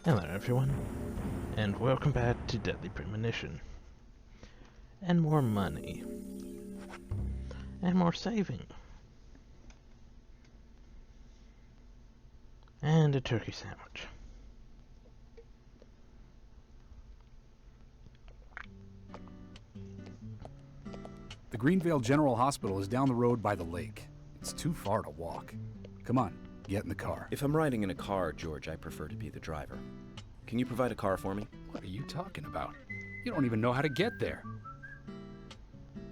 Hello everyone, and welcome back to Deadly Premonition. And more money. And more saving. And a turkey sandwich. The Greenvale General Hospital is down the road by the lake. It's too far to walk. Come on, get in the car. If I'm riding in a car, George, I prefer to be the driver. Can you provide a car for me? What are you talking about? You don't even know how to get there.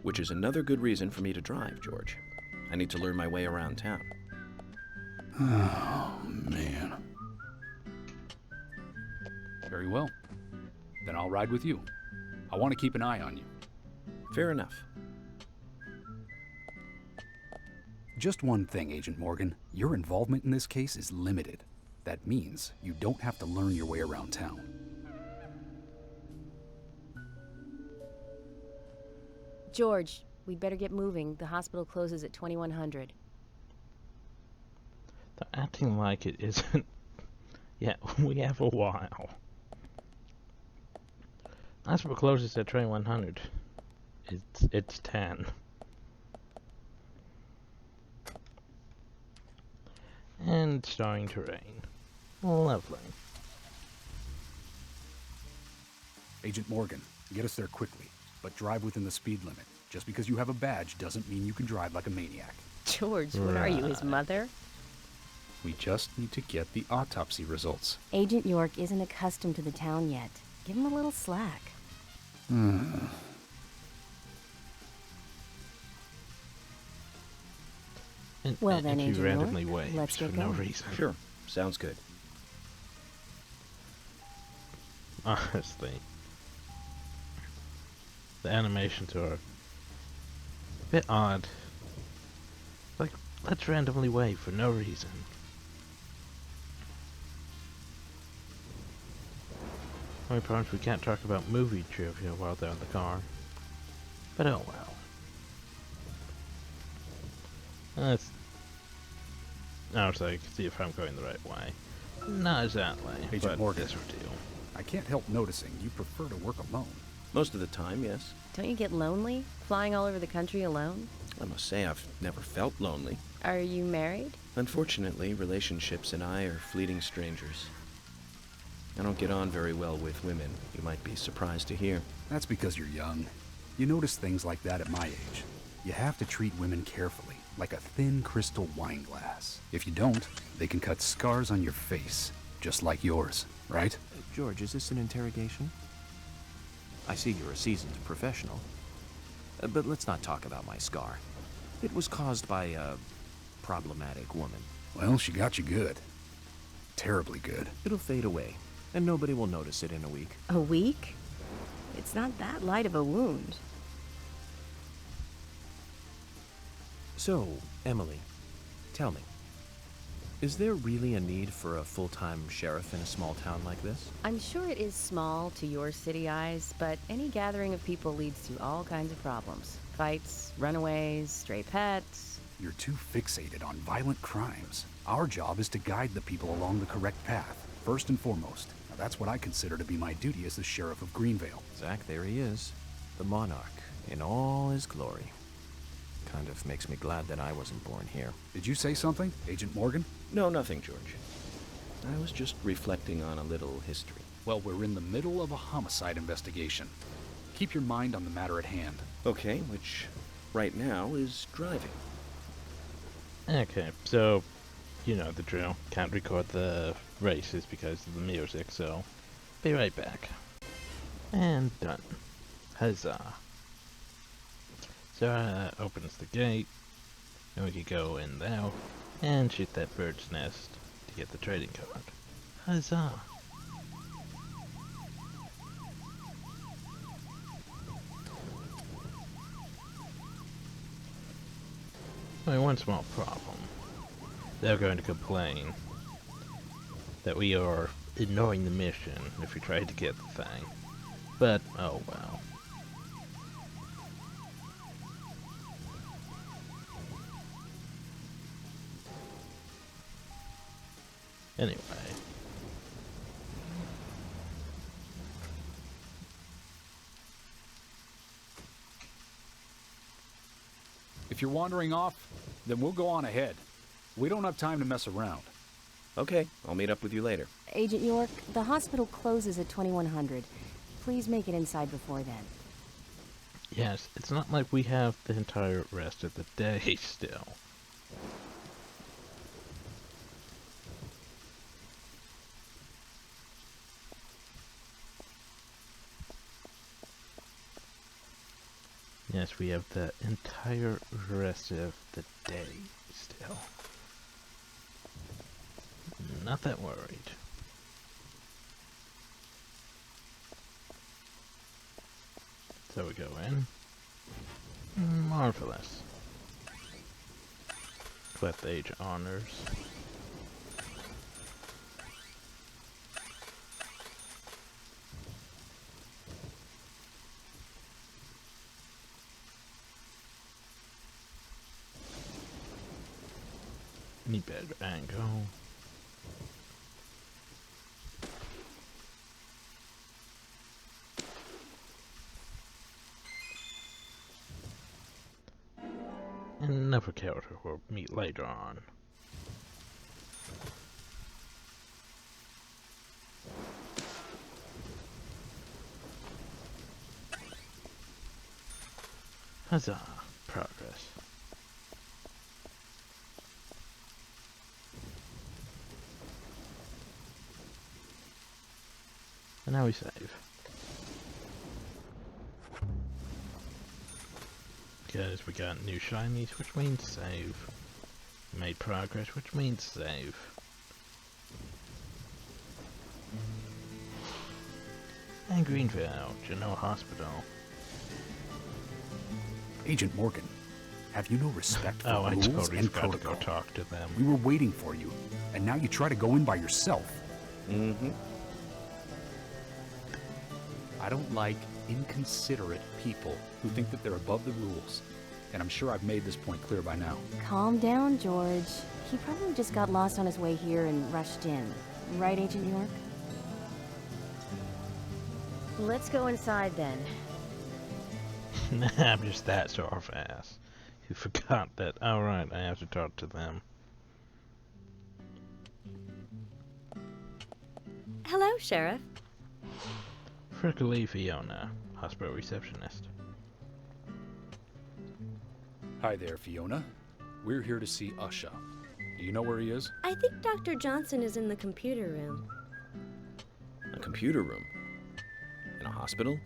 Which is another good reason for me to drive, George. I need to learn my way around town. Oh, man. Very well. Then I'll ride with you. I want to keep an eye on you. Fair enough. Just one thing, Agent Morgan. Your involvement in this case is limited. That means you don't have to learn your way around town. George, we'd better get moving. The hospital closes at 2100. They're acting like it isn't. Yeah, we have a while. Hospital closes at 2100. It's 10. And it's starting to rain. Lovely. Agent Morgan, get us there quickly, but drive within the speed limit. Just because you have a badge doesn't mean you can drive like a maniac. George, what are you, his mother? We just need to get the autopsy results. Agent York isn't accustomed to the town yet. Give him a little slack. And Well then, she Agent randomly York, waves let's for get no going. reason. Sure, sounds good. Honestly. The animations are a bit odd. Like, let's randomly wave for no reason. Only problem is we can't talk about movie trivia while they're in the car. But oh well. Let's... I was like, see if I'm going the right way. Not exactly, Agent but Morgan. this ordeal. I can't help noticing you prefer to work alone. Most of the time, yes. Don't you get lonely, flying all over the country alone? I must say I've never felt lonely. Are you married? Unfortunately, relationships and I are fleeting strangers. I don't get on very well with women, you might be surprised to hear. That's because you're young. You notice things like that at my age. You have to treat women carefully, like a thin crystal wine glass. If you don't, they can cut scars on your face, just like yours, right? George, is this an interrogation? I see you're a seasoned professional. But let's not talk about my scar. It was caused by a problematic woman. Well, she got you good. Terribly good. It'll fade away, and nobody will notice it in a week. A week? It's not that light of a wound. So, Emily, tell me, is there really a need for a full-time sheriff in a small town like this? I'm sure it is small to your city eyes, but any gathering of people leads to all kinds of problems. Fights, runaways, stray pets. You're too fixated on violent crimes. Our job is to guide the people along the correct path, first and foremost. Now, that's what I consider to be my duty as the sheriff of Greenvale. Zach, there he is. The monarch, in all his glory. Kind of makes me glad that I wasn't born here. Did you say something, Agent Morgan? No, nothing, George. I was just reflecting on a little history. Well, we're in the middle of a homicide investigation. Keep your mind on the matter at hand. Okay, which right now is driving. Okay, so, you know the drill. Can't record the races because of the music, so be right back. And done. Huzzah. Sarah opens the gate, and we can go in there and shoot that bird's nest to get the trading card. Huzzah! Only one small problem. They're going to complain that we are ignoring the mission if we try to get the thing. But, oh well. Anyway. If you're wandering off, then we'll go on ahead. We don't have time to mess around. Okay, I'll meet up with you later. Agent York, the hospital closes at 2100. Please make it inside before then. Yes, it's not like we have the entire rest of the day still. Yes, we have the entire rest of the day still. Not that worried. So we go in. Marvelous. Collect the agent honors. Need better angle. Another character we'll meet later on. Huzzah! Progress. And now we save. Because we got new shinies, which means save. Made progress, which means save. And Greenville, Genoa Hospital. Agent Morgan, have you no respect for Oh, I rules totally and forgot to protocol? go talk to them. We were waiting for you, and now you try to go in by yourself. Mm-hmm. I don't like inconsiderate people who think that they're above the rules. And I'm sure I've made this point clear by now. Calm down, George. He probably just got lost on his way here and rushed in. Right, Agent York? Let's go inside then. I'm just that sort of ass who forgot that, alright, I have to talk to them. Hello, Sheriff. Frickly Fiona, hospital receptionist. Hi there, Fiona. We're here to see Usha. Do you know where he is? I think Dr. Johnson is in the computer room. A computer room? In a hospital?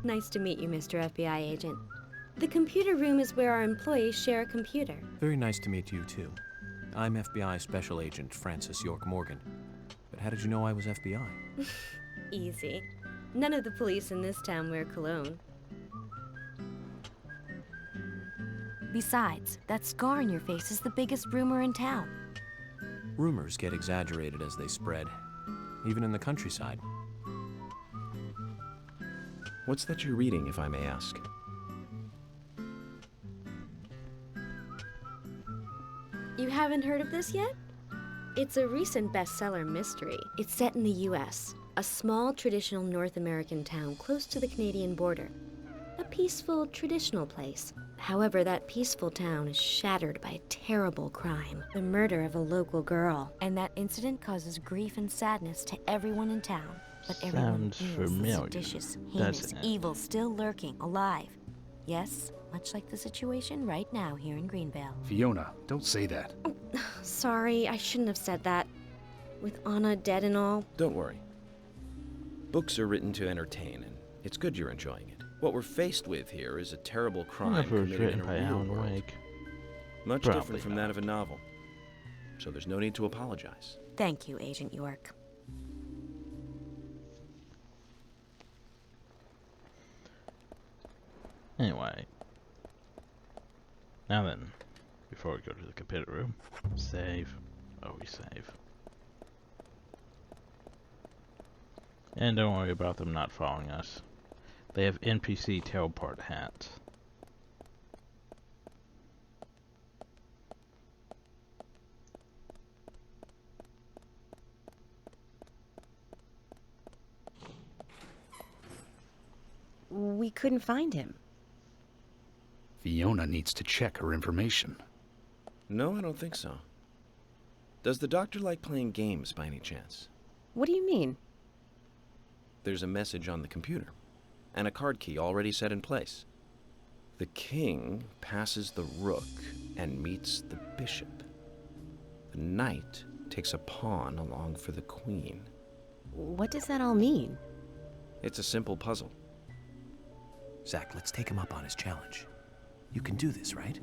Nice to meet you, Mr. FBI agent. The computer room is where our employees share a computer. Very nice to meet you, too. I'm FBI Special Agent Francis York Morgan. But how did you know I was FBI? Easy. None of the police in this town wear cologne. Besides, that scar on your face is the biggest rumor in town. Rumors get exaggerated as they spread, even in the countryside. What's that you're reading, if I may ask? You haven't heard of this yet? It's a recent bestseller mystery. It's set in the U.S., a small traditional North American town close to the Canadian border. A peaceful, traditional place. However, that peaceful town is shattered by a terrible crime. The murder of a local girl. And that incident causes grief and sadness to everyone in town. But everyone Sounds feels the familiar, seditious, heinous doesn't it? evil still lurking, alive. Yes, much like the situation right now here in Greenvale. Fiona, don't say that. Sorry, I shouldn't have said that. With Anna dead and all. Don't worry. Books are written to entertain, and it's good you're enjoying it. What we're faced with here is a terrible crime Never was committed in written a by real Alan world. Wake. Much Probably different from that of a novel. So there's no need to apologize. Thank you, Agent York. Anyway. Now then, before we go to the computer room, save. Always save. And don't worry about them not following us. They have NPC teleport hats. We couldn't find him. Fiona needs to check her information. No, I don't think so. Does the doctor like playing games by any chance? What do you mean? There's a message on the computer, and a card key already set in place. The king passes the rook and meets the bishop. The knight takes a pawn along for the queen. What does that all mean? It's a simple puzzle. Zach, let's take him up on his challenge. You can do this, right?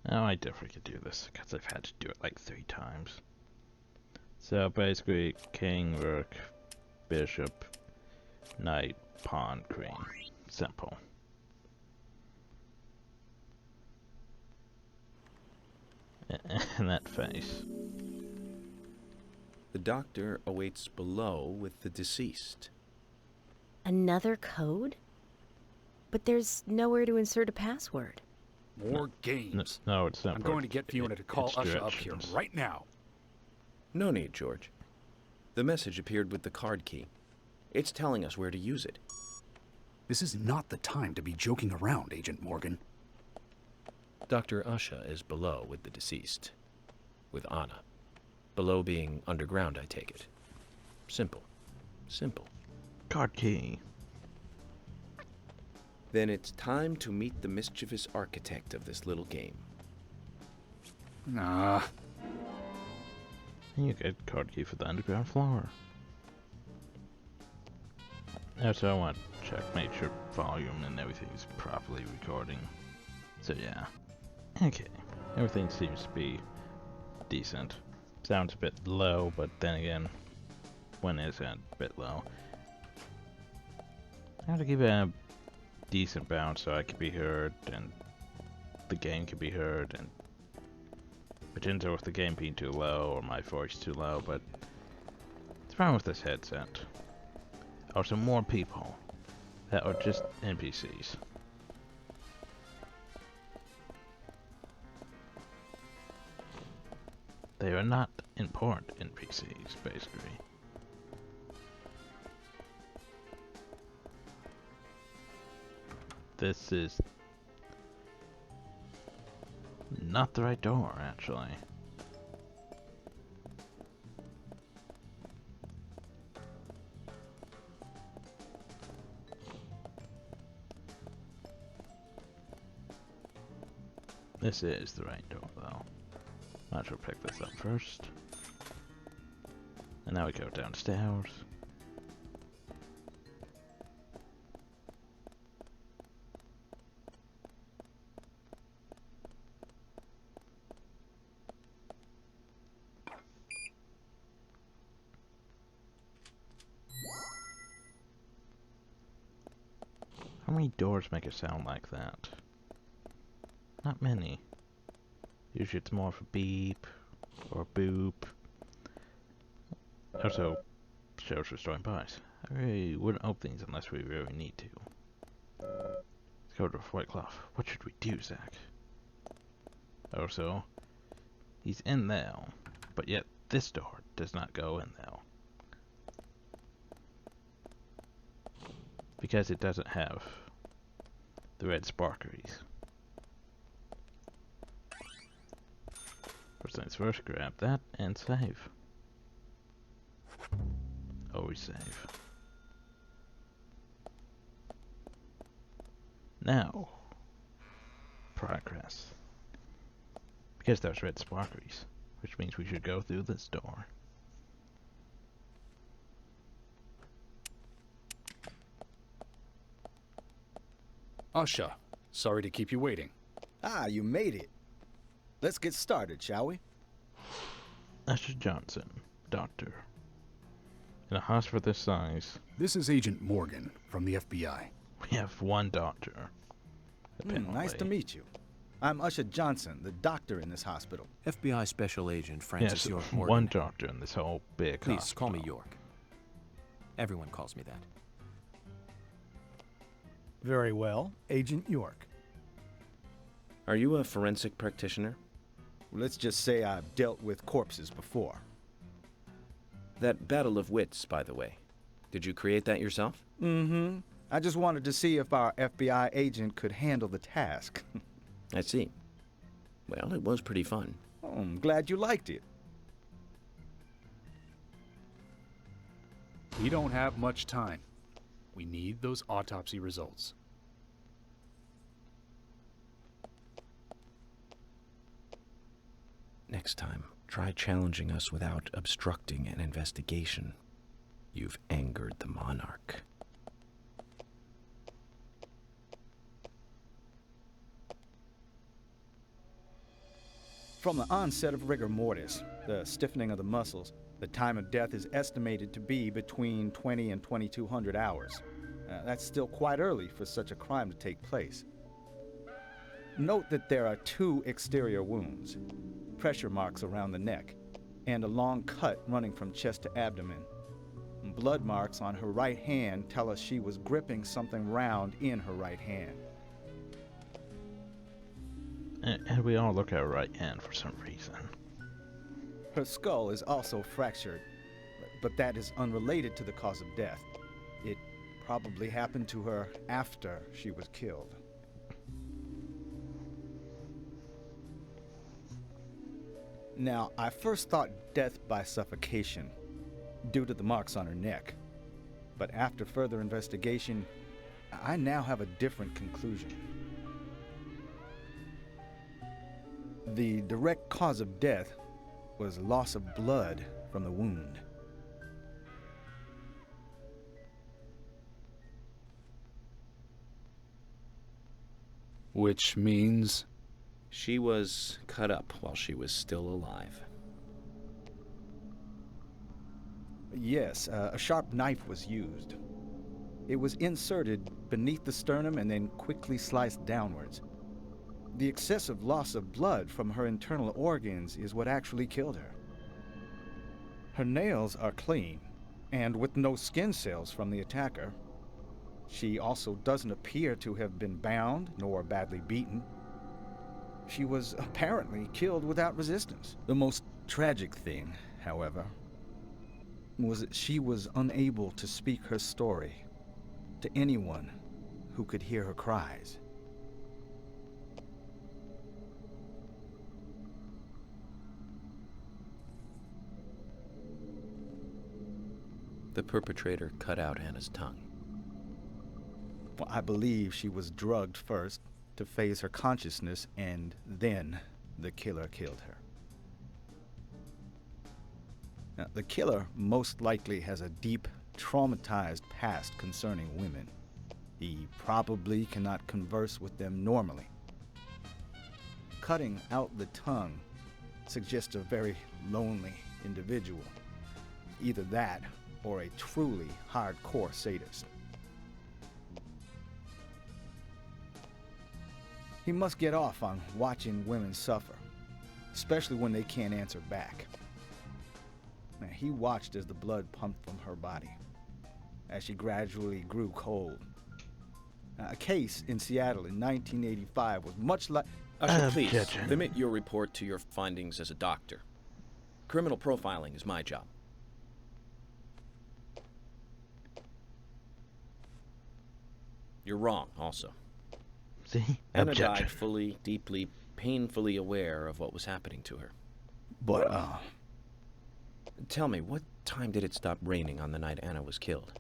Oh, I definitely could do this, because I've had to do it like 3 times. So basically, king, rook, bishop, knight, pawn, queen. Simple. And that face. The doctor awaits below with the deceased. Another code? But there's nowhere to insert a password. More games. No, it's simple. I'm going to get Fiona to call It's Usha up here directions. right now. No need, George. The message appeared with the card key. It's telling us where to use it. This is not the time to be joking around, Agent Morgan. Dr. Usha is below with the deceased. With Anna. Below being underground, I take it. Simple. Simple. Card key. Then it's time to meet the mischievous architect of this little game. Nah. And you get card key for the underground floor. Also, I want to check, make sure volume and everything is properly recording. So yeah. Okay. Everything seems to be decent. Sounds a bit low, but then again, when is it a bit low? I have to give it a decent bounce so I can be heard and the game can be heard, and potential with the game being too low or my voice too low, but what's wrong with this headset? Also, more people that are just NPCs. They are not important NPCs, basically. This is not the right door, actually. This is the right door, though. Might as well pick this up first. And now we go downstairs. How many doors make a sound like that? Not many. Usually it's more of a beep or a boop. Also, shows restoring pies. I really wouldn't open these unless we really need to. Let's go to White Cloth. What should we do, Zach? Also, he's in there, but yet this door does not go in there. Because it doesn't have the red sparklies. First things first, grab that and save. Always save. Now, progress. Because there's red sparklies, which means we should go through this door. Usha, sorry to keep you waiting. Ah, you made it. Let's get started, shall we? Usher Johnson, doctor. In a hospital this size, This is Agent Morgan from the FBI. we have one doctor. Nice to meet you. I'm Usha Johnson, the doctor in this hospital. FBI Special Agent Francis Yes, York Morgan. one doctor in this whole big Please, hospital. call me York. Everyone calls me that. Very well, Agent York. Are you a forensic practitioner? Let's just say I've dealt with corpses before. That battle of wits, by the way. Did you create that yourself? Mm-hmm. I just wanted to see if our FBI agent could handle the task. I see. Well, it was pretty fun. Oh, I'm glad you liked it. We don't have much time. We need those autopsy results. Next time, try challenging us without obstructing an investigation. You've angered the monarch. From the onset of rigor mortis, the stiffening of the muscles, the time of death is estimated to be between 20 and 2200 hours. That's still quite early for such a crime to take place. Note that there are 2 exterior wounds, pressure marks around the neck, and a long cut running from chest to abdomen. Blood marks on her right hand tell us she was gripping something round in her right hand. And we all look at her right hand for some reason. Her skull is also fractured, but that is unrelated to the cause of death. It probably happened to her after she was killed. Now, I first thought death by suffocation, due to the marks on her neck. But after further investigation, I now have a different conclusion. The direct cause of death was loss of blood from the wound. Which means... She was cut up while she was still alive. Yes, a sharp knife was used. It was inserted beneath the sternum and then quickly sliced downwards. The excessive loss of blood from her internal organs is what actually killed her. Her nails are clean, and with no skin cells from the attacker. She also doesn't appear to have been bound nor badly beaten. She was apparently killed without resistance. The most tragic thing, however, was that she was unable to speak her story to anyone who could hear her cries. The perpetrator cut out Anna's tongue. Well, I believe she was drugged first to phase her consciousness, and then the killer killed her. Now, the killer most likely has a deep, traumatized past concerning women. He probably cannot converse with them normally. Cutting out the tongue suggests a very lonely individual. Either that, or a truly hardcore sadist. He must get off on watching women suffer, especially when they can't answer back. Now, he watched as the blood pumped from her body, as she gradually grew cold. Now, a case in Seattle in 1985 was much like... Usher, please, limit your report to your findings as a doctor. Criminal profiling is my job. You're wrong, also. See? Anna died fully, deeply, painfully aware of what was happening to her. But, Tell me, what time did it stop raining on the night Anna was killed?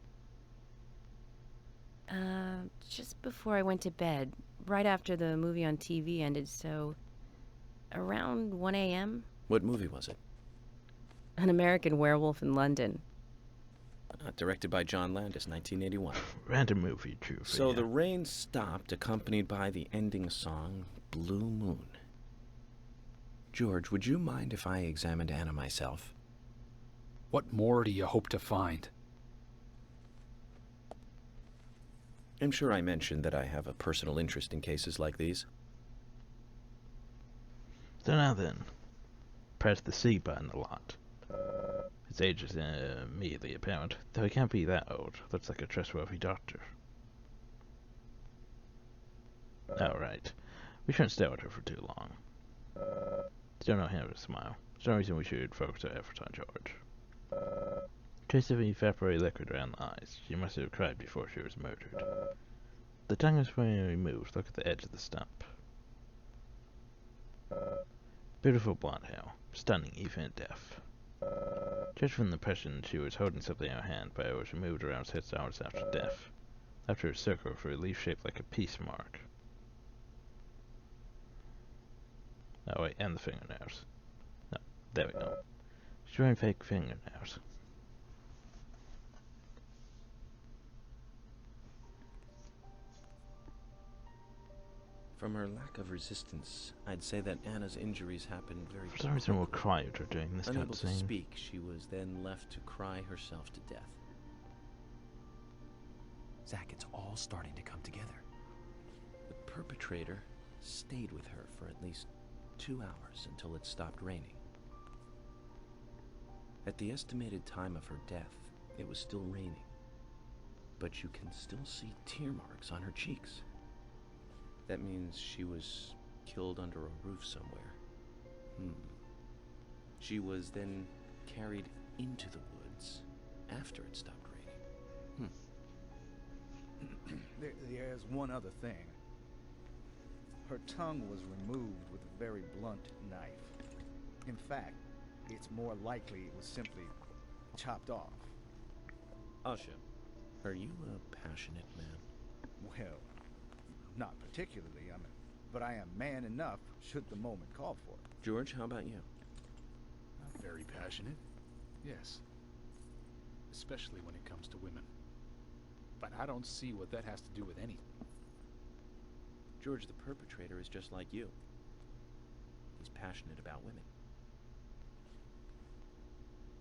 Just before I went to bed, right after the movie on TV ended, so around 1 a.m. What movie was it? An American Werewolf in London. Directed by John Landis, 1981. Random movie, true. So the rain stopped, accompanied by the ending song, Blue Moon. George, would you mind if I examined Anna myself? What more do you hope to find? I'm sure I mentioned that I have a personal interest in cases like these. So now then, press the C button a lot. His age is immediately apparent, though he can't be that old. Looks like a trustworthy doctor. Alright, we shouldn't stare at her for too long. Still not have a smile. There's no reason we should focus our efforts on George. Trace of evaporated liquid around the eyes. She must have cried before she was murdered. The tongue is fully removed. Look at the edge of the stump. Beautiful blonde hair. Stunning, even at death. Judged from the impression she was holding something in her hand, but it was removed around 6 hours after death. After a circle for a leaf shaped like a peace mark. Oh wait, and the fingernails. No, there we go. She's wearing fake fingernails. From her lack of resistance, I'd say that Anna's injuries happened very For some reason we'll cry at her during this Unable to cutscene. speak, she was then left to cry herself to death. Zach, it's all starting to come together. The perpetrator stayed with her for at least 2 hours until it stopped raining. At the estimated time of her death, it was still raining. But you can still see tear marks on her cheeks. That means she was killed under a roof somewhere. She was then carried into the woods after it stopped raining. There's one other thing. Her tongue was removed with a very blunt knife. In fact, it's more likely it was simply chopped off. Asha, are you a passionate man? Well, not particularly, but I am man enough should the moment call for it. George, how about you? I'm very passionate. Yes. Especially when it comes to women. But I don't see what that has to do with anything. George, the perpetrator, is just like you. He's passionate about women.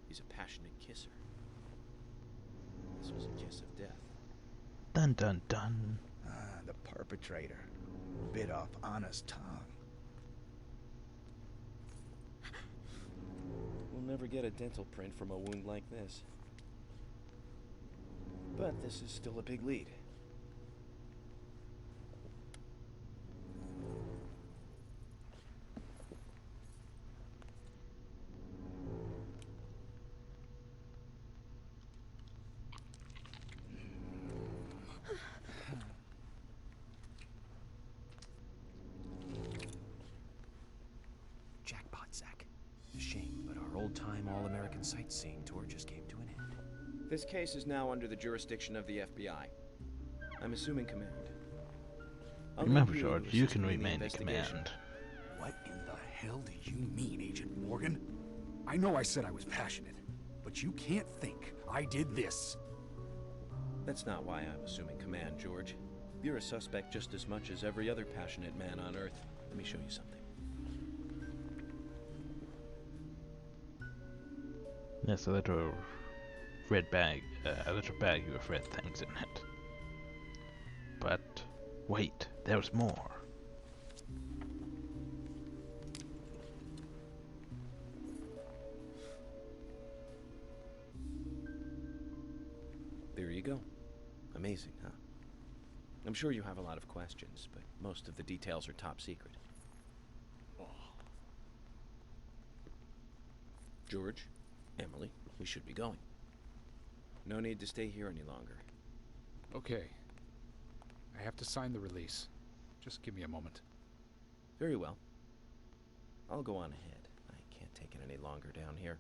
He's a passionate kisser. This was a kiss of death. Dun dun dun. The perpetrator bit off Anna's tongue. We'll never get a dental print from a wound like this. But this is still a big lead. Jackpot, Zach. A shame, but our old-time all-American sightseeing tour just came to an end. This case is now under the jurisdiction of the FBI. I'm assuming command. I'll Remember, need George, to you assist can me in the remain in investigation. command. What in the hell do you mean, Agent Morgan? I know I said I was passionate, but you can't think I did this. That's not why I'm assuming command, George. You're a suspect just as much as every other passionate man on Earth. Let me show you something. Yes, a little red bag, a little bag with red things in it. But wait, there's more. There you go. Amazing, huh? I'm sure you have a lot of questions, but most of the details are top secret. George, Emily, we should be going. No need to stay here any longer. Okay. I have to sign the release. Just give me a moment. Very well. I'll go on ahead. I can't take it any longer down here.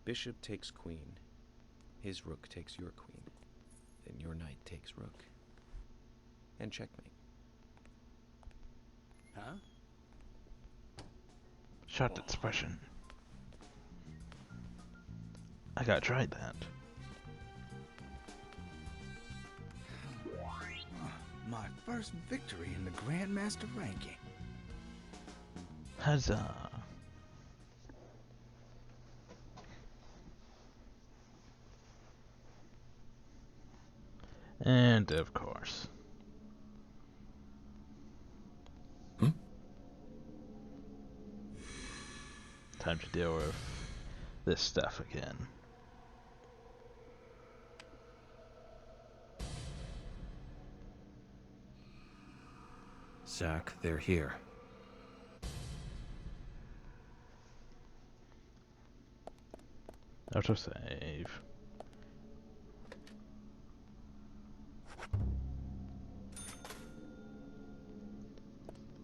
Bishop takes queen. His rook takes your queen. Then your knight takes rook. And checkmate. Huh? Shocked expression. I gotta try that. My first victory in the Grandmaster ranking. Huzzah. And of course. Time to deal with this stuff again. Zach, they're here. Autosave.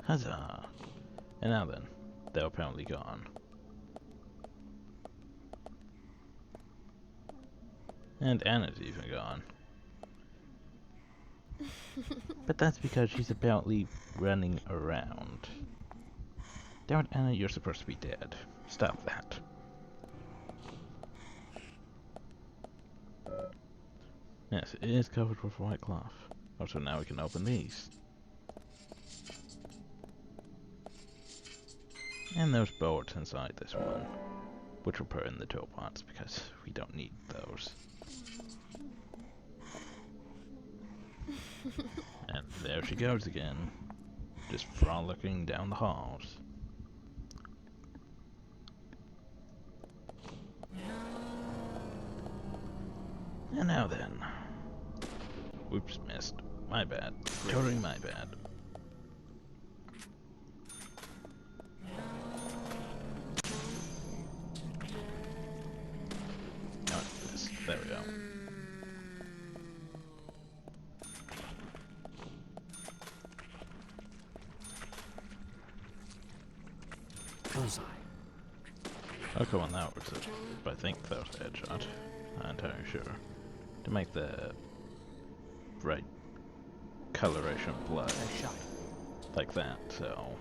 Huzzah! And now then, they're apparently gone. And Anna's even gone. But that's because she's apparently running around. Damn it, Anna, you're supposed to be dead. Stop that. Yes, it is covered with white cloth. Also, now we can open these. And there's boards inside this one, which we'll put in the toolbox because we don't need those. And there she goes again, just frolicking down the halls. And now then. Whoops, missed. My bad. Totally my bad. Oh, missed. There we go. Bullseye. Oh, come on, that was it. I think that was a headshot. Not entirely sure. To make the right coloration of blood. Like that, so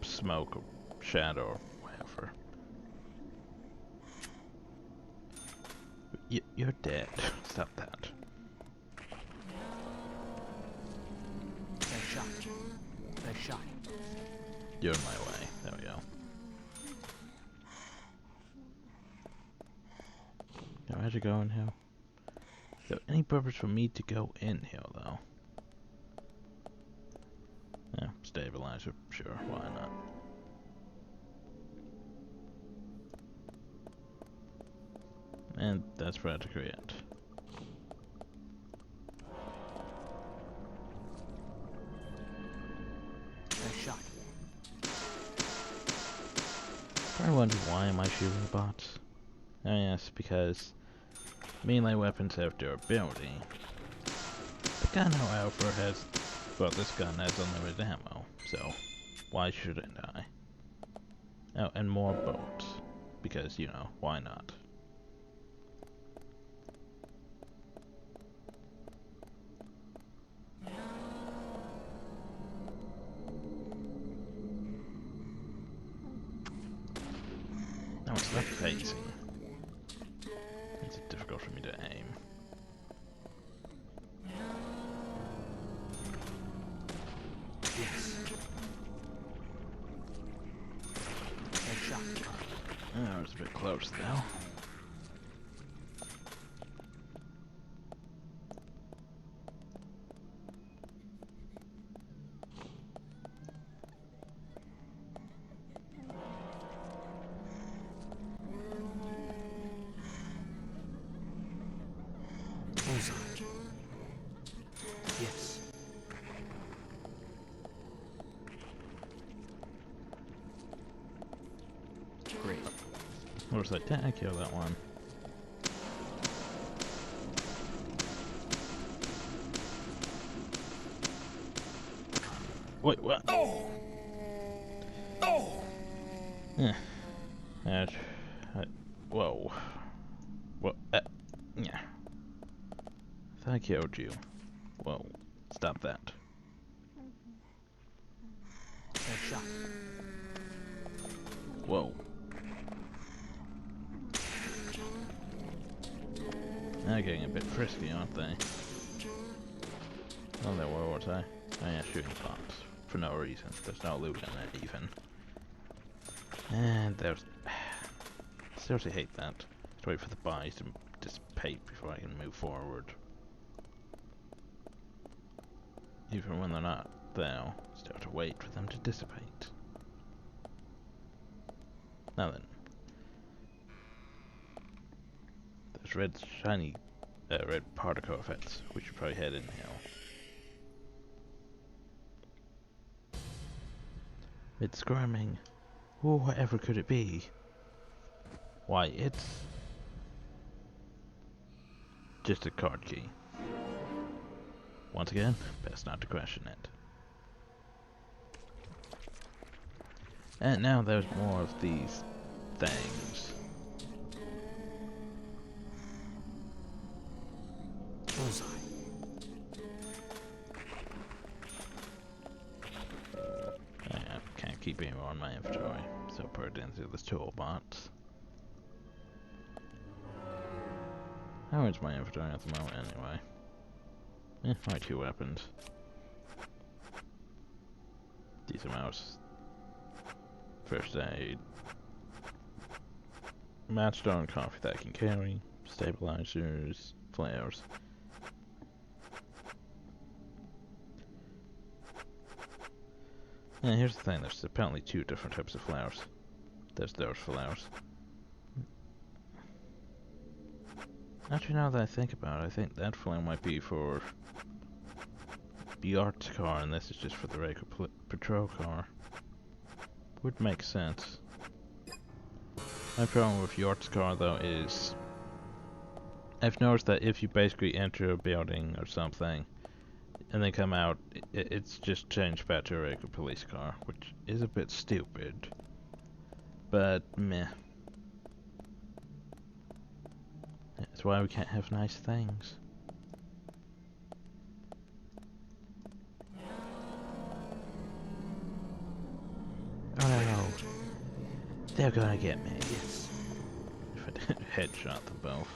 smoke or shadow or whatever. You're dead. Stop that. Nice shot. Nice shot. You're in my way. There we go. Now, how'd you go in here? Is there any purpose for me to go in here, though? Yeah, stabilizer. Sure, why not? And that's practically it. Nice shot. I wonder why am I shooting the bots? Oh yes, because melee weapons have durability. The gun, however, has... Well, this gun has unlimited ammo, so why shouldn't I? Oh, and more bolts. Because, you know, why not? Now it's left facing. It's difficult for me to aim. Yes. Nice shot. Oh, it's a bit close though. Bullseye. Yes. Great. Looks like I killed that one. Wait, what? Oh! Oh! Yeah. Whoa. What? Yeah. I thought I killed you. Whoa. Stop that. Nice shot. Whoa. They're getting a bit frisky, aren't they? Oh, there were, was I? Oh yeah, shooting bombs. For no reason. There's no loot in it, even. And there's... Seriously hate that. Just wait for the buys to dissipate before I can move forward. Even when they're not there, still have to wait for them to dissipate. Now then. There's red shiny, red particle effects. We should probably head in here. It's squirming. Oh, whatever could it be? Why, it's just a card key. Once again, best not to question it. And now there's more of these things. Bullseye. I can't keep any more in my inventory, so put it into this toolbox. How is my inventory at the moment anyway? My 2 weapons. Decent mouse. First aid. Matchstone coffee that I can carry. Stabilizers. Flares. And here's the thing, there's apparently 2 different types of flowers. There's those flowers. Actually, now that I think about it, I think that flower might be for the art car, and this is just for the regular patrol car. Would make sense. My problem with York's car, though, is I've noticed that if you basically enter a building or something, and then come out, it's just changed back to a regular police car, which is a bit stupid. But, meh. That's why we can't have nice things. Oh no. They're gonna get me. If I didn't headshot them both.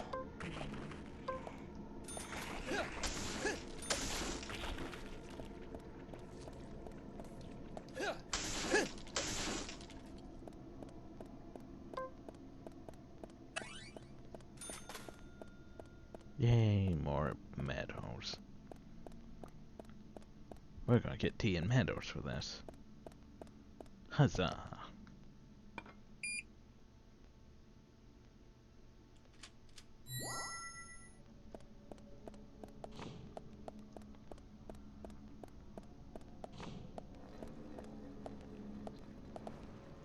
Yay, more medals. We're gonna get tea and medals for this. Huzzah!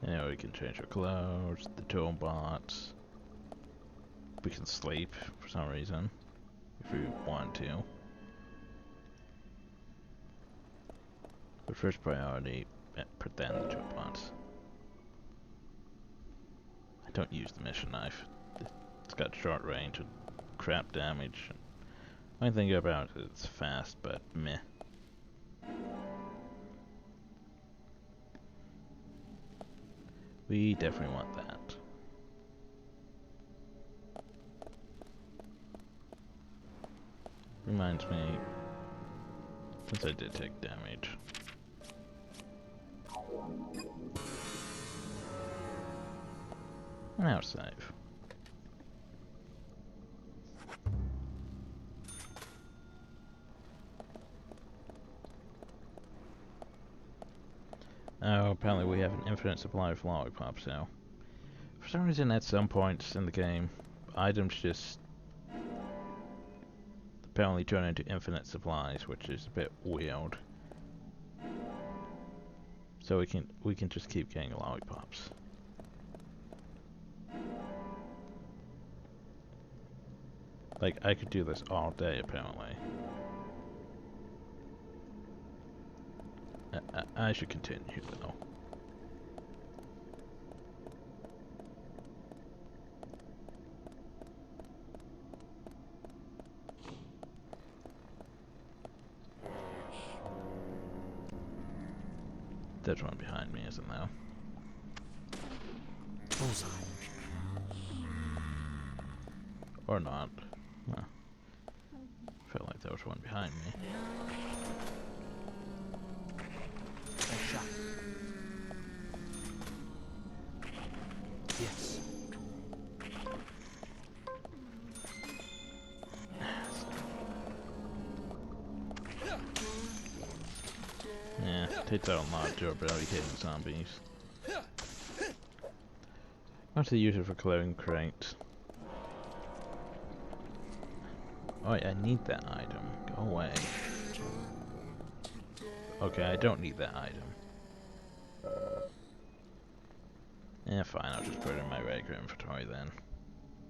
Anyway, we can change our clothes, the toolbox. We can sleep for some reason, if we want to. But first priority, put that in the toolbox. I don't use the mission knife. It's got short range and crap damage. Only thing about it, it's fast, but meh. We definitely want that. Reminds me, since I did take damage. Now save. Oh, apparently we have an infinite supply of lollipops now. For some reason, at some points in the game, items just apparently turn into infinite supplies, which is a bit weird. So we can just keep getting lollipops. Like, I could do this all day, apparently. I should continue, though. There's one behind me, isn't there? Bullseye. Or not. Huh. Felt like there was one behind me. Nice shot. Yes. Yeah, takes out a lot of durability hitting zombies. What's the use it for clearing crates? Oh, I need that item. Go away. Okay, I don't need that item. Yeah, fine, I'll just put it in my regular inventory then.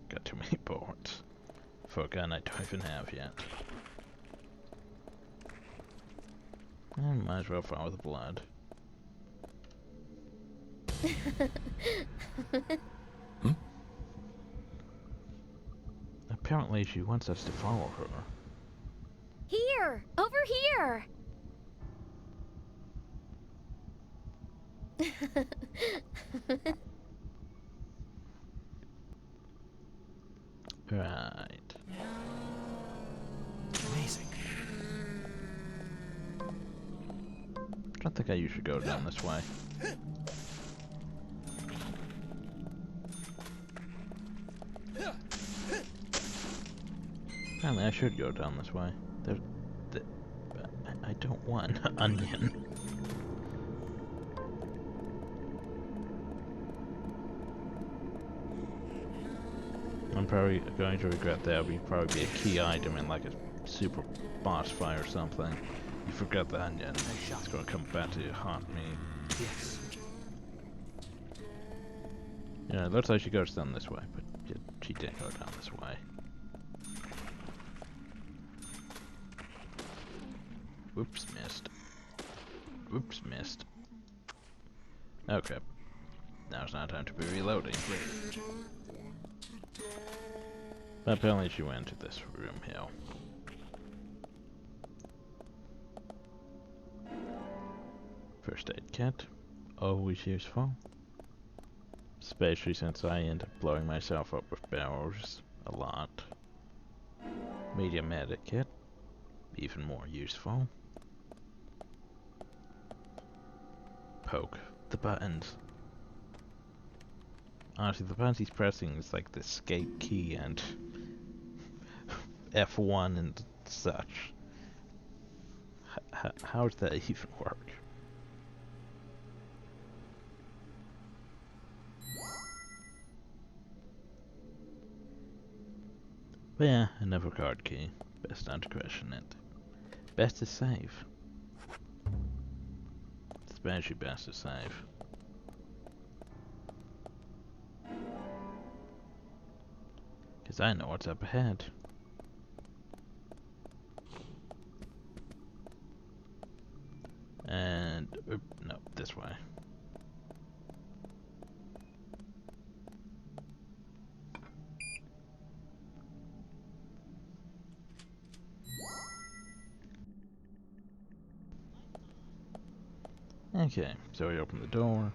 Got too many boards. For a gun I don't even have yet. I might as well follow the blood. Apparently she wants us to follow her. Here! Over here! Right. Amazing. I don't think I usually go down this way. Apparently I should go down this way. I don't want an onion. I'm probably going to regret that. It would probably be a key item in like a super boss fight or something. You forgot the onion. It's going to come back to haunt me. Yes. Yeah, it looks like she goes down this way, but she didn't go down this way. Whoops, missed. Whoops, missed. Okay. Now's not time to be reloading. But apparently she went to this room here. First aid kit. Always useful. Especially since I end up blowing myself up with barrels a lot. Medium medic kit. Even more useful. Poke the buttons. Honestly, the buttons he's pressing is like the escape key and F1 and such. How does that even work? But yeah, another card key. Best not to question it. Best to save. Especially best to save. Because I know what's up ahead. And... no, this way. Okay, so we open the door.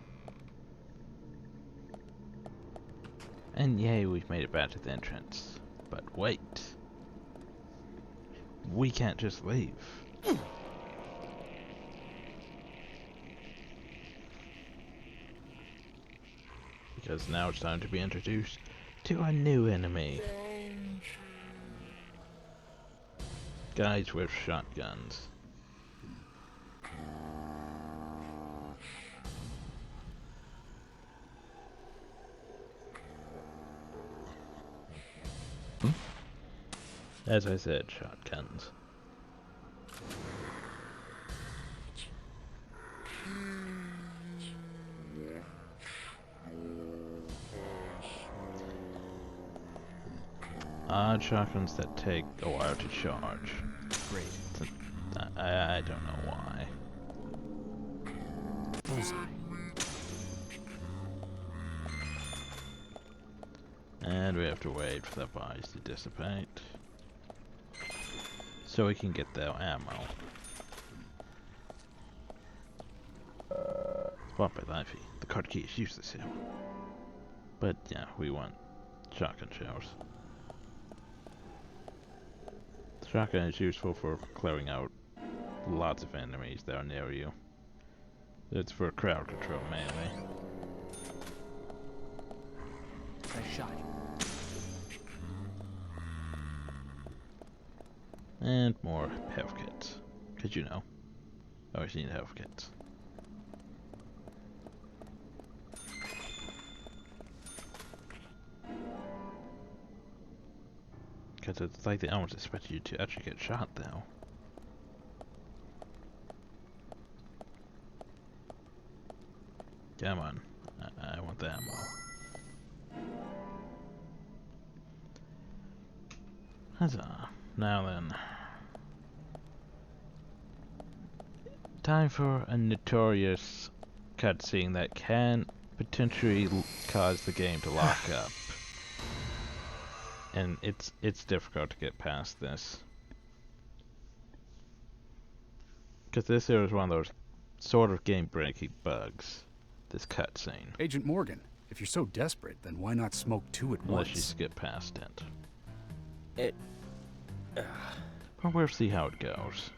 And yay, we've made it back to the entrance. But wait. We can't just leave. Because now it's time to be introduced to a new enemy. Guys with shotguns. As I said, shotguns. Odd shotguns that take a while to charge. Great. I don't know why. Bullseye. And we have to wait for the bodies to dissipate. So we can get their ammo. Spot by Lifey. The card key is useless here. But yeah, we want shotgun shells. The shotgun is useful for clearing out lots of enemies that are near you. It's for crowd control mainly. Nice shot. And more health kits. Cause you know, always need health kits. Cause it's like they almost expect you to actually get shot though. Come on, I want the ammo. Huzzah. Now then. Time for a notorious cutscene that can potentially cause the game to lock up. And it's difficult to get past this. Because this here is one of those sort of game-breaking bugs. This cutscene. Agent Morgan, if you're so desperate, then why not smoke two at Unless you once? skip past it. It... But we'll see how it goes.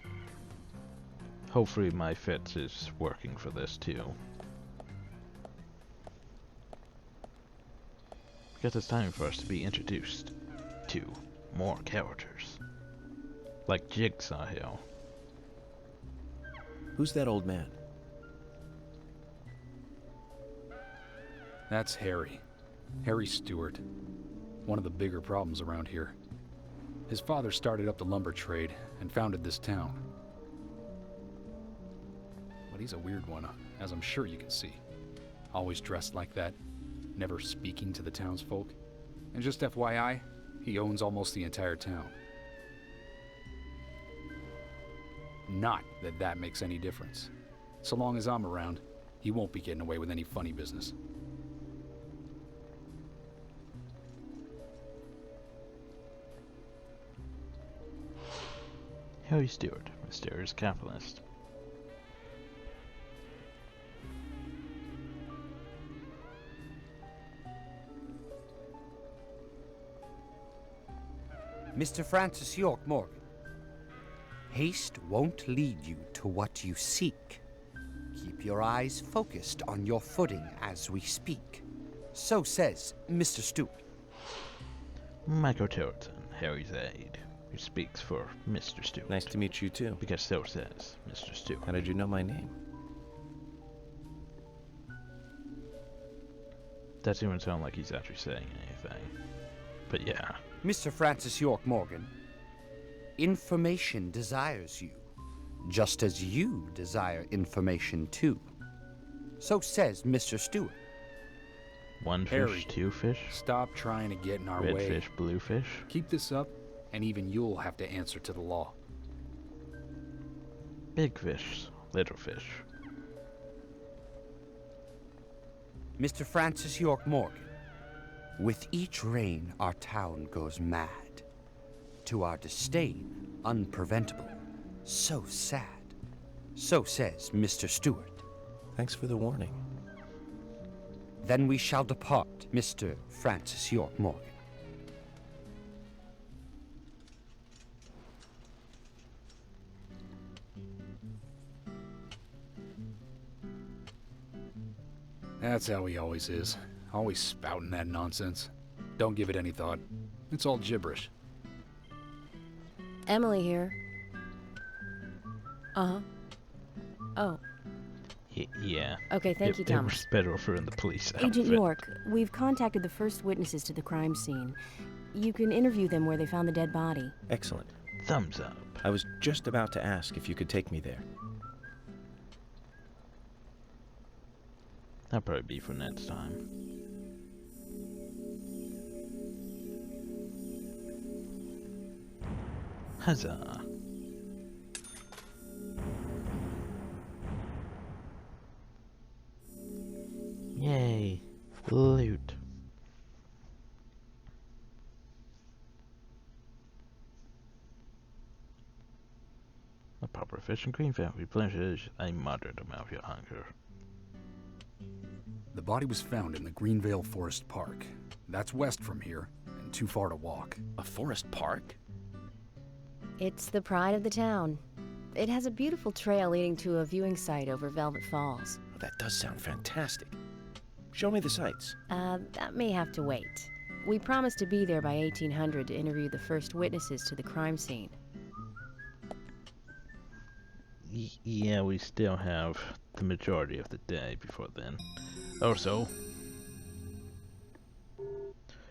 Hopefully my fits is working for this too. Because it's time for us to be introduced to more characters. Like Jigsaw Hill. Who's that old man? That's Harry. Harry Stewart. One of the bigger problems around here. His father started up the lumber trade and founded this town. But he's a weird one, as I'm sure you can see. Always dressed like that, never speaking to the townsfolk. And just FYI, he owns almost the entire town. Not that that makes any difference. So long as I'm around, he won't be getting away with any funny business. Harry Stewart, mysterious capitalist. Mr. Francis York Morgan, haste won't lead you to what you seek. Keep your eyes focused on your footing as we speak. So says Mr. Stewart. Michael Tilton, Harry's aide, who speaks for Mr. Stewart. Nice to meet you too. Because so says Mr. Stewart. How did you know my name? Doesn't even sound like he's actually saying anything. But yeah. Mr. Francis York Morgan, information desires you, just as you desire information too. So says Mr. Stewart. One Harry, fish, two fish, Stop trying to get in our red way. fish, blue fish. Keep this up, and even you'll have to answer to the law. Big fish, little fish. Mr. Francis York Morgan, with each rain our town goes mad. To our disdain, unpreventable. So sad. So says Mr. Stewart. Thanks for the warning. Then we shall depart, Mr. Francis York Morgan. That's how he always is. Always spouting that nonsense. Don't give it any thought. It's all gibberish. Emily here. Uh-huh. Oh, Yeah. okay, thank you, It was Thomas. better if we're in the police outfit. Agent York, we've contacted the first witnesses to the crime scene. You can interview them where they found the dead body. Excellent. Thumbs up. I was just about to ask if you could take me there. That'll probably be for next time. Huzzah. Yay. Loot. A proper fish and cream fat replenishes a moderate amount of your hunger. The body was found in the Greenvale Forest Park. That's west from here, and too far to walk. A forest park? It's the pride of the town. It has a beautiful trail leading to a viewing site over Velvet Falls. Oh, that does sound fantastic. Show me the sights. That may have to wait. We promised to be there by 1800 to interview the first witnesses to the crime scene. Yeah, we still have the majority of the day before then. Also,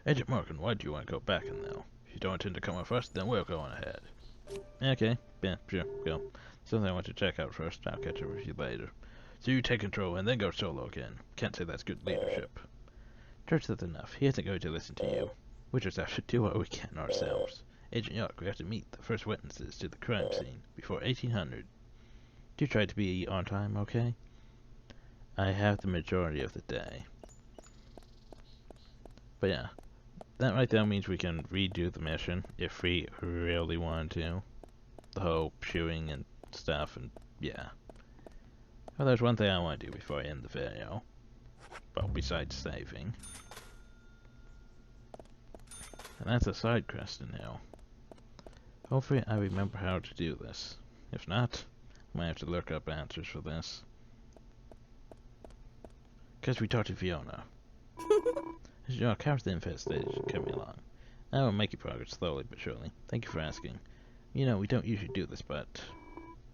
Agent Morgan, why do you want to go back in though? If you don't intend to come with us, then we're going ahead. Okay, yeah, sure, go. Something I want to check out first. I'll catch up with you later. So you take control and then go solo again. Can't say that's good leadership. George, that's enough. He isn't going to listen to you. We just have to do what we can ourselves. Agent York, we have to meet the first witnesses to the crime scene before 1800. Do try to be on time, okay? I have the majority of the day. But yeah, that right there means we can redo the mission if we really want to. The whole shooting and stuff, and yeah. Well, there's one thing I want to do before I end the video. Well, besides saving. And that's a side quest in here. Hopefully I remember how to do this. If not, I might have to look up answers for this. Because we talked to Fiona. As your how's the infestation coming along? I will make progress slowly but surely. Thank you for asking. You know, we don't usually do this, but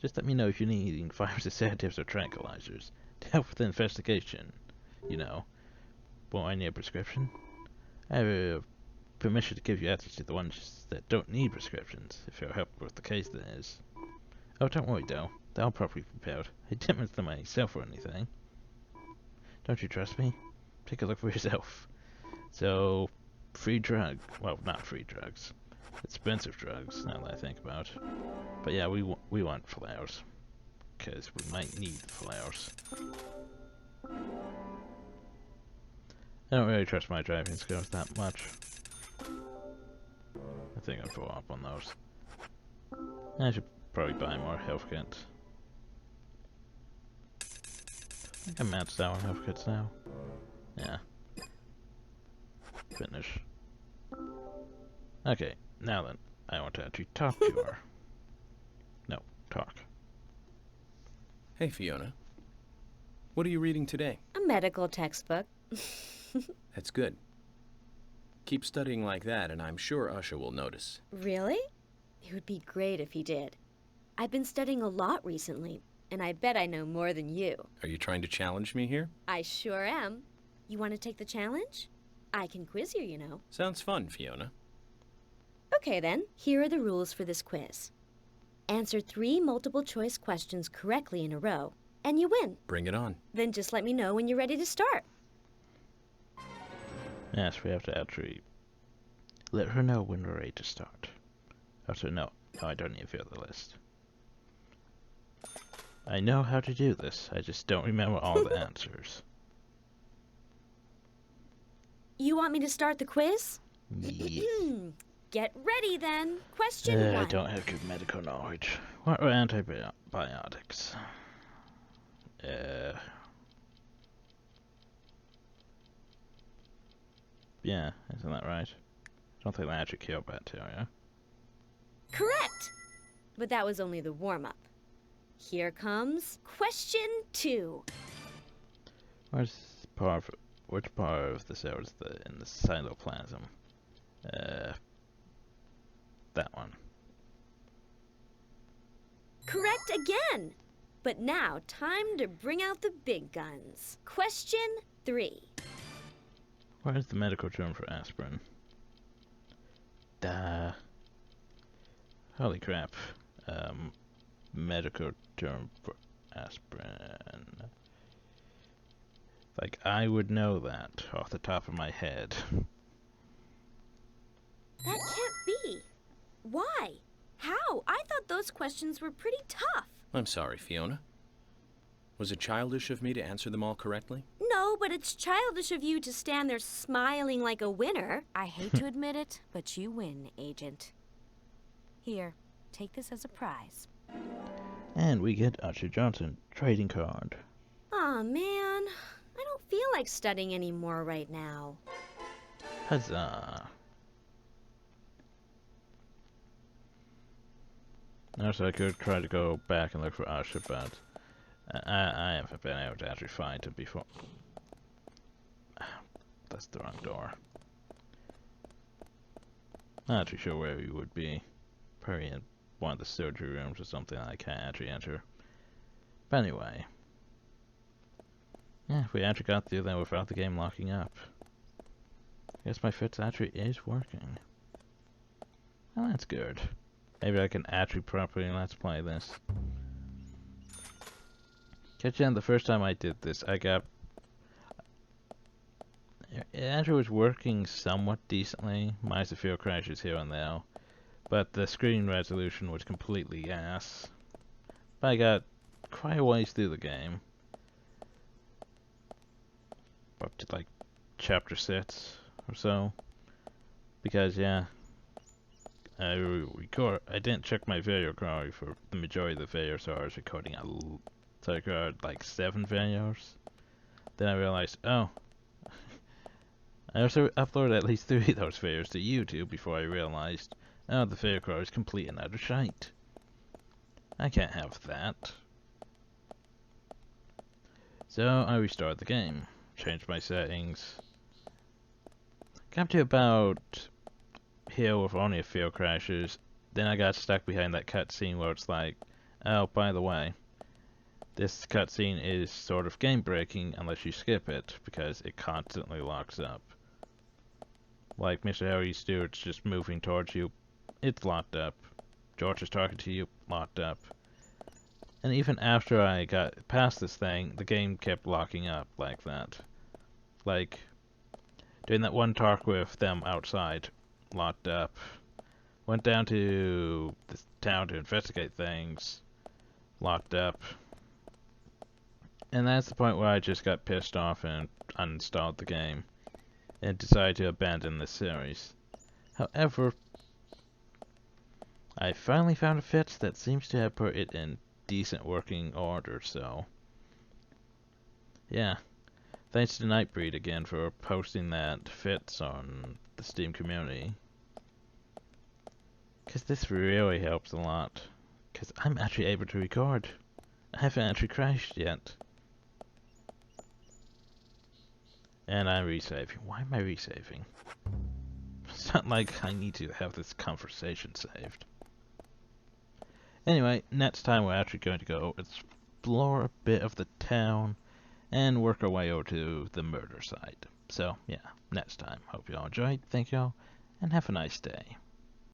just let me know if you're needing fires or sedatives or tranquilizers to help with the investigation. You know. Well, I need a prescription. I have permission to give you access to the ones that don't need prescriptions, if you'll help with the case that is. Oh, don't worry though. They're all properly prepared. I didn't miss them myself or anything. Don't you trust me? Take a look for yourself. So, free drug. Well, not free drugs. Expensive drugs, now that I think about it. But yeah, we want flowers. Because we might need flowers. I don't really trust my driving skills that much. I think I'll go up on those. I should probably buy more health kits. I think I'm maxed out on health kits now. Yeah. Finish. Okay, now then, I want to actually talk to her. No, talk. Hey, Fiona. What are you reading today? A medical textbook. That's good. Keep studying like that, and I'm sure Usha will notice. Really? It would be great if he did. I've been studying a lot recently, and I bet I know more than you. Are you trying to challenge me here? I sure am. You want to take the challenge? I can quiz you, you know. Sounds fun, Fiona. Okay then, here are the rules for this quiz. Answer 3 multiple-choice questions correctly in a row, and you win. Bring it on. Then just let me know when you're ready to start. Yes, we have to actually let her know when we're ready to start. Actually, no, I don't need to fill the list. I know how to do this, I just don't remember all the answers. You want me to start the quiz? Yeah. Get ready then. Question 1. I don't have good medical knowledge. What are antibiotics? Yeah, isn't that right? I don't think they actually kill bacteria. Correct! But that was only the warm-up. Here comes question 2. Which part of the cell is in the cytoplasm? That one. Correct again! But now, time to bring out the big guns. Question 3. What is the medical term for aspirin? Holy crap. Medical term for aspirin. Like, I would know that off the top of my head. That can't be. Why? How? I thought those questions were pretty tough. I'm sorry, Fiona. Was it childish of me to answer them all correctly? No, but it's childish of you to stand there smiling like a winner. I hate to admit it, but you win, Agent. Here, take this as a prize. And we get Usha Johnson trading card. Aw, man. I don't feel like studying anymore right now. Huzzah. Also, I could try to go back and look for Usha, but I haven't been able to actually find him before. That's the wrong door. Not too sure where he would be. Probably in one of the surgery rooms or something I can't actually enter. But anyway. Yeah, we actually got through that without the game locking up. I guess my fix actually is working. Well, that's good. Maybe I can actually properly let's play this. Catch on, the first time I did this, I got... It actually was working somewhat decently, minus a few crashes here and there. but the screen resolution was completely ass. But I got quite a ways through the game. Up to like chapter 6 or so. Because yeah, I didn't check my video quality for the majority of the video, so I was recording so I recorded like 7 videos. Then I realized, oh, I also uploaded at least 3 of those videos to YouTube before I realized, oh, the video quality is complete and utter shite. I can't have that. So I restarted the game, changed my settings, got to about here with only a few crashes. Then I got stuck behind that cutscene where it's like, oh, by the way, this cutscene is sort of game breaking unless you skip it, because it constantly locks up. Like Mr. Harry Stewart's just moving towards you, it's locked up. George is talking to you, locked up. And even after I got past this thing, the game kept locking up like that. Like, doing that one talk with them outside, locked up. Went down to the town to investigate things, locked up. And that's the point where I just got pissed off and uninstalled the game, and decided to abandon the series. However, I finally found a fix that seems to have put it in decent working order, so yeah. Thanks to Nightbreed again for posting that fix on the Steam community. Because this really helps a lot. Because I'm actually able to record. I haven't actually crashed yet. And I'm resaving. Why am I resaving? It's not like I need to have this conversation saved. Anyway, next time we're actually going to go explore a bit of the town and work our way over to the murder site. So, yeah, next time. Hope you all enjoyed. Thank you all, and have a nice day.